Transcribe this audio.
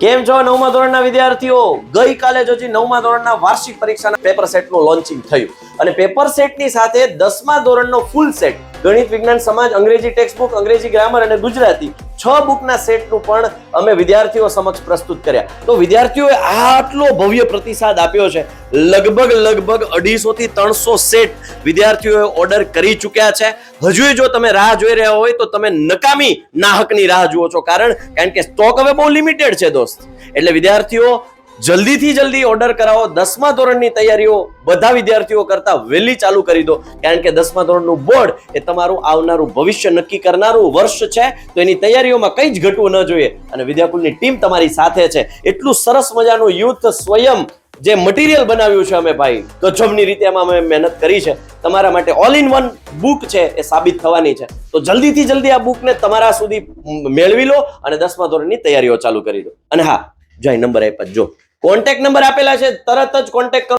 કેમ છો નવમા ધોરણના વિદ્યાર્થીઓ? ગઈકાલે જ હજી નવમા ધોરણના વાર્ષિક પરીક્ષાના પેપર સેટનું લોન્ચિંગ થયું અને પેપર સેટની સાથે 10મા ધોરણનો ફૂલ સેટ ગણિત, વિજ્ઞાન, સમાજ, અંગ્રેજી ટેક્સ્ટબુક, અંગ્રેજી ગ્રામર અને ગુજરાતી 6 બુકના સેટનું પણ અમે વિદ્યાર્થીઓ સમક્ષ પ્રસ્તુત કર્યા. તો વિદ્યાર્થીઓએ આટલો ભવ્ય પ્રતિસાદ આપ્યો છે. લગભગ 250 થી 300 સેટ વિદ્યાર્થીઓએ ઓર્ડર કરી ચૂક્યા છે. હજુ જો તમે રાહ જોઈ રહ્યા હોય તો તમે નકામી નાહકની રાહ જુઓ છો, કારણ કે સ્ટોક હવે બહુ લિમિટેડ છે દોસ્ત. એટલે વિદ્યાર્થીઓ જલ્દીથી જલ્દી ઓર્ડર કરાવો. 10મા ધોરણની તૈયારીઓ બધા વિદ્યાર્થીઓ કરતા વહેલી ચાલુ કરી દો, કારણ કે 10મા ધોરણનું બોર્ડ એ તમારું આવનારું ભવિષ્ય નક્કી કરનારું વર્ષ છે. તો એની તૈયારીઓમાં કંઈ જ ઘટવું ન જોઈએ અને વિદ્યાકુલની ટીમ તમારી સાથે છે. એટલું સરસ મજાનું યુથ સ્વયં જે મટીરિયલ બનાવ્યું છે અમે ભાઈ, ગજબની રીતે એમાં અમે મહેનત કરી છે. તમારા માટે ઓલ ઇન વન બુક છે એ સાબિત થવાની છે. તો જલ્દીથી જલ્દી આ બુકને તમારા સુધી મેળવી લો અને 10મા ધોરણની તૈયારીઓ ચાલુ કરી દો. અને હા, જો નંબર આપ્યા, જો કોન્ટેક્ટ નંબર આપેલા છે, તરત જ કોન્ટેક્ટ કરો.